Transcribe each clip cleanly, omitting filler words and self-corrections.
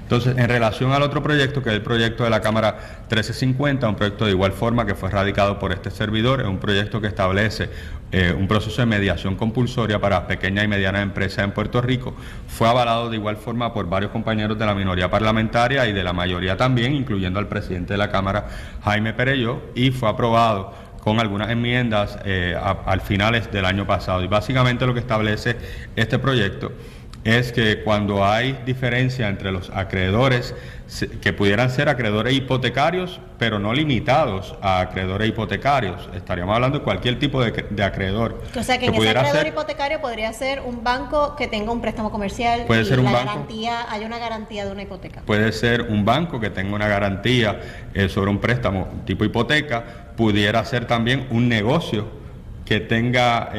Entonces, en relación al otro proyecto, que es el proyecto de la Cámara 1350, un proyecto de igual forma que fue radicado por este servidor, es un proyecto que establece un proceso de mediación compulsoria para pequeñas y medianas empresas en Puerto Rico. Fue avalado de igual forma por varios compañeros de la minoría parlamentaria y de la mayoría también, incluyendo al presidente de la Cámara, Jaime Perelló, y fue aprobado con algunas enmiendas al finales del año pasado. Y básicamente lo que establece este proyecto es que cuando hay diferencia entre los acreedores, que pudieran ser acreedores hipotecarios, pero no limitados a acreedores hipotecarios, estaríamos hablando de cualquier tipo de acreedor. O sea, que en ese acreedor hipotecario podría ser un banco que tenga un préstamo comercial puede y ser un la banco, garantía, hay una garantía de una hipoteca. Puede ser un banco que tenga una garantía sobre un préstamo tipo hipoteca, pudiera ser también un negocio que tenga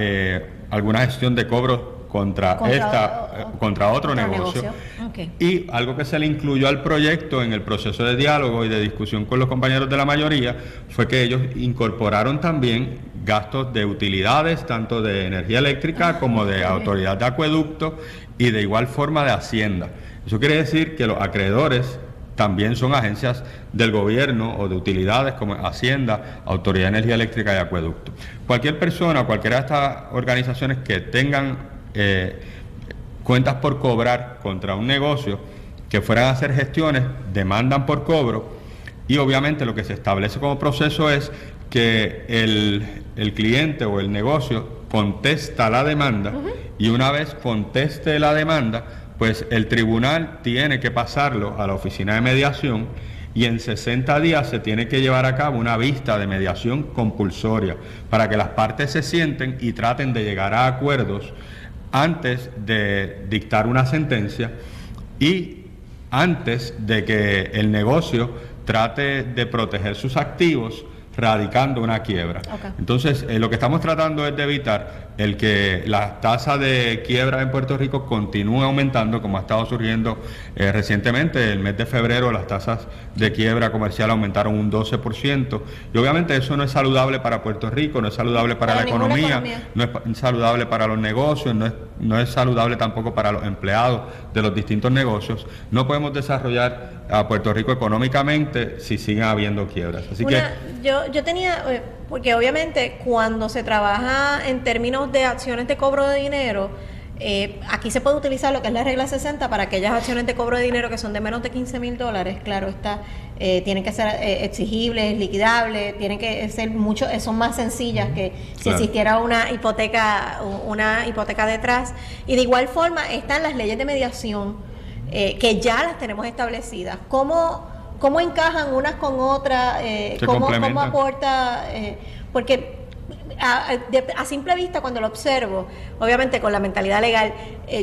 alguna gestión de cobros contra otro negocio. Okay. Y algo que se le incluyó al proyecto en el proceso de diálogo y de discusión con los compañeros de la mayoría fue que ellos incorporaron también gastos de utilidades, tanto de energía eléctrica como de autoridad de acueducto y de igual forma de Hacienda. Eso quiere decir que los acreedores también son agencias del gobierno o de utilidades como Hacienda, Autoridad de Energía Eléctrica y Acueducto. Cualquier persona, cualquiera de estas organizaciones que tengan cuentas por cobrar contra un negocio, que fueran a hacer gestiones, demandan por cobro, y obviamente lo que se establece como proceso es que el cliente o el negocio contesta la demanda, y una vez conteste la demanda, pues el tribunal tiene que pasarlo a la oficina de mediación, y en 60 días se tiene que llevar a cabo una vista de mediación compulsoria para que las partes se sienten y traten de llegar a acuerdos antes de dictar una sentencia y antes de que el negocio trate de proteger sus activos radicando una quiebra. Okay. Entonces, lo que estamos tratando es de evitar el que la tasa de quiebra en Puerto Rico continúe aumentando, como ha estado surgiendo recientemente. El mes de febrero las tasas de quiebra comercial aumentaron un 12%, y obviamente eso no es saludable para Puerto Rico, no es saludable para la economía, no es saludable para los negocios, no es saludable tampoco para los empleados de los distintos negocios. No podemos desarrollar a Puerto Rico económicamente si siguen habiendo quiebras. Así que yo tenía, porque obviamente cuando se trabaja en términos de acciones de cobro de dinero, aquí se puede utilizar lo que es la regla 60 para aquellas acciones de cobro de dinero que son de menos de $15,000, claro está, tienen que ser exigibles, liquidables, tienen que ser son más sencillas que si existiera una hipoteca detrás. Y de igual forma están las leyes de mediación que ya las tenemos establecidas. ¿Cómo encajan unas con otras? ¿Cómo aporta? Porque a simple vista, cuando lo observo, obviamente con la mentalidad legal,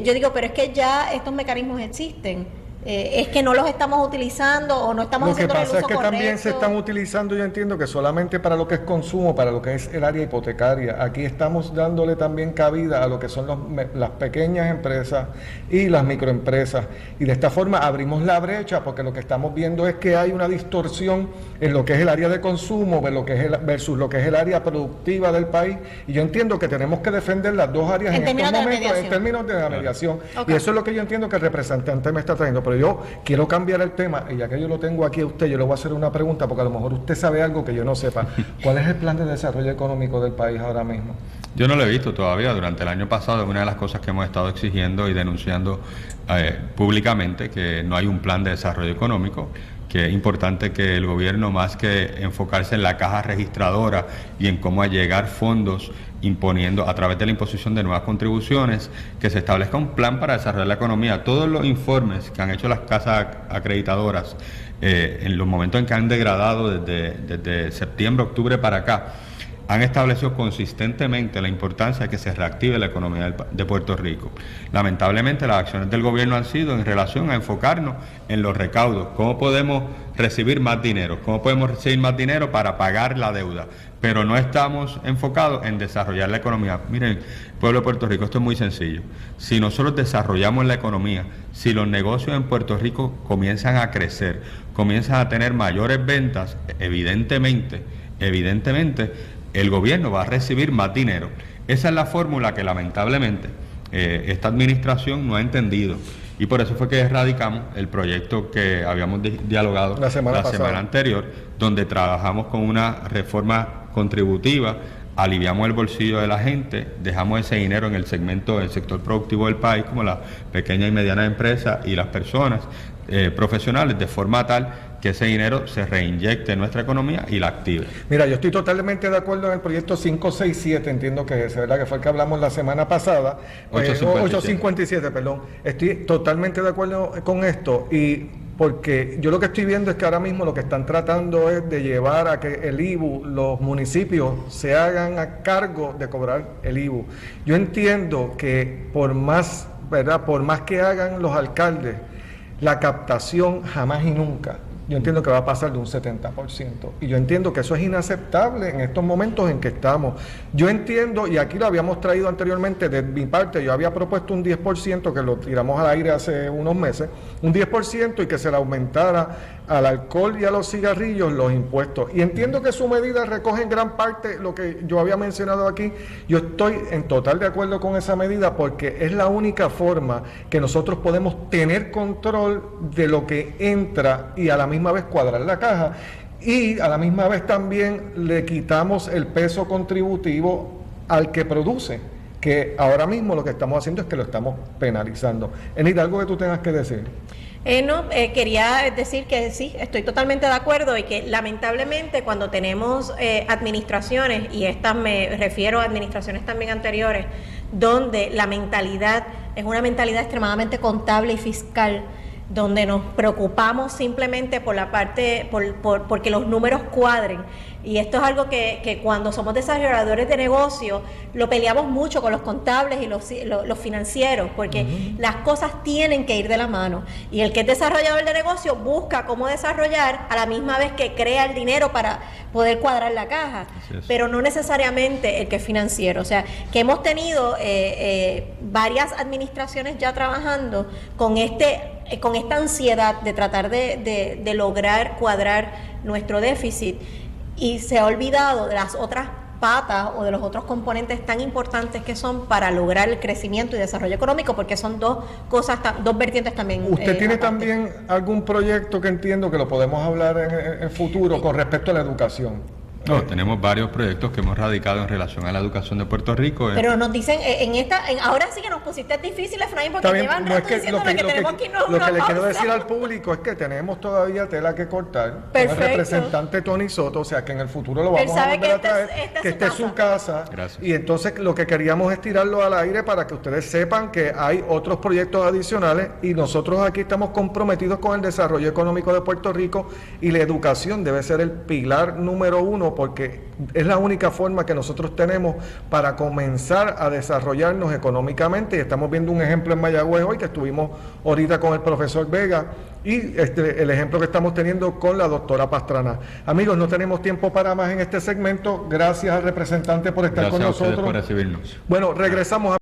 yo digo, pero es que ya estos mecanismos existen. Es que no los estamos utilizando o no estamos haciendo el uso correcto. Lo que pasa es que también se están utilizando, yo entiendo que solamente para lo que es consumo, para lo que es el área hipotecaria. Aquí estamos dándole también cabida a lo que son las pequeñas empresas y las microempresas. Y de esta forma abrimos la brecha, porque lo que estamos viendo es que hay una distorsión en lo que es el área de consumo versus lo que es el área productiva del país. Y yo entiendo que tenemos que defender las dos áreas en estos momentos en términos de la mediación. Okay. Y eso es lo que yo entiendo que el representante me está trayendo. Pero yo quiero cambiar el tema, y ya que yo lo tengo aquí a usted, yo le voy a hacer una pregunta, porque a lo mejor usted sabe algo que yo no sepa. ¿Cuál es el plan de desarrollo económico del país ahora mismo? Yo no lo he visto todavía. Durante el año pasado, una de las cosas que hemos estado exigiendo y denunciando públicamente, que no hay un plan de desarrollo económico, que es importante que el gobierno, más que enfocarse en la caja registradora y en cómo allegar fondos imponiendo a través de la imposición de nuevas contribuciones, que se establezca un plan para desarrollar la economía. Todos los informes que han hecho las casas acreditadoras en los momentos en que han degradado desde septiembre, octubre para acá, han establecido consistentemente la importancia de que se reactive la economía de Puerto Rico. Lamentablemente, las acciones del gobierno han sido en relación a enfocarnos en los recaudos. ¿Cómo podemos recibir más dinero? ¿Cómo podemos recibir más dinero para pagar la deuda? Pero no estamos enfocados en desarrollar la economía. Miren, pueblo de Puerto Rico, esto es muy sencillo. Si nosotros desarrollamos la economía, si los negocios en Puerto Rico comienzan a crecer, comienzan a tener mayores ventas, evidentemente, el gobierno va a recibir más dinero. Esa es la fórmula que lamentablemente esta administración no ha entendido. y por eso fue que erradicamos el proyecto que habíamos dialogado la semana anterior, donde trabajamos con una reforma contributiva, aliviamos el bolsillo de la gente, dejamos ese dinero en el segmento del sector productivo del país, como las pequeñas y medianas empresas y las personas profesionales, de forma tal que ese dinero se reinyecte en nuestra economía y la active. Mira, yo estoy totalmente de acuerdo en el proyecto 567, entiendo que es, ¿verdad? Que fue el que hablamos la semana pasada. 857, perdón. Estoy totalmente de acuerdo con esto, y porque yo lo que estoy viendo es que ahora mismo lo que están tratando es de llevar a que el IBU, los municipios se hagan a cargo de cobrar el IBU. Yo entiendo que por más, ¿verdad? Por más que hagan los alcaldes, la captación jamás y nunca, yo entiendo que va a pasar de un 70%. Y yo entiendo que eso es inaceptable en estos momentos en que estamos. Yo entiendo, y aquí lo habíamos traído anteriormente, de mi parte, yo había propuesto un 10%, que lo tiramos al aire hace unos meses, un 10%, y que se le aumentara al alcohol y a los cigarrillos los impuestos. Y entiendo que su medida recoge en gran parte lo que yo había mencionado aquí. Yo estoy en total de acuerdo con esa medida, porque es la única forma que nosotros podemos tener control de lo que entra y a la misma vez cuadrar la caja, y a la misma vez también le quitamos el peso contributivo al que produce, que ahora mismo lo que estamos haciendo es que lo estamos penalizando. Enid, ¿algo que tú tengas que decir? Quería decir que sí, estoy totalmente de acuerdo, y que lamentablemente cuando tenemos administraciones, y estas me refiero a administraciones también anteriores, donde la mentalidad es una mentalidad extremadamente contable y fiscal, donde nos preocupamos simplemente por la parte, porque los números cuadren. Y esto es algo que cuando somos desarrolladores de negocio lo peleamos mucho con los contables y los financieros, porque las cosas tienen que ir de la mano. Y el que es desarrollador de negocio busca cómo desarrollar a la misma vez que crea el dinero para poder cuadrar la caja, pero no necesariamente el que es financiero. O sea, que hemos tenido varias administraciones ya trabajando con esta ansiedad de tratar de lograr cuadrar nuestro déficit, y se ha olvidado de las otras patas o de los otros componentes tan importantes que son para lograr el crecimiento y desarrollo económico, porque son dos cosas, dos vertientes también. ¿Usted tiene también algún proyecto que entiendo que lo podemos hablar en el futuro con respecto a la educación? No, tenemos varios proyectos que hemos radicado en relación a la educación de Puerto Rico. Pero nos dicen, ahora sí que nos pusiste difícil, Efraín, porque llevan rato diciéndome que tenemos que irnos a una pausa. Lo que le quiero decir al público es que tenemos todavía tela que cortar. Perfecto. Con el representante Tony Soto, o sea que en el futuro lo vamos a volver a traer, que esta es su casa. Gracias. Y entonces lo que queríamos es tirarlo al aire para que ustedes sepan que hay otros proyectos adicionales, y nosotros aquí estamos comprometidos con el desarrollo económico de Puerto Rico, y la educación debe ser el pilar número 1, porque es la única forma que nosotros tenemos para comenzar a desarrollarnos económicamente. Y estamos viendo un ejemplo en Mayagüez hoy, que estuvimos ahorita con el profesor Vega, y el ejemplo que estamos teniendo con la doctora Pastrana. Amigos, no tenemos tiempo para más en este segmento. Gracias al representante por estar con nosotros. Gracias a ustedes por recibirnos. Bueno, regresamos a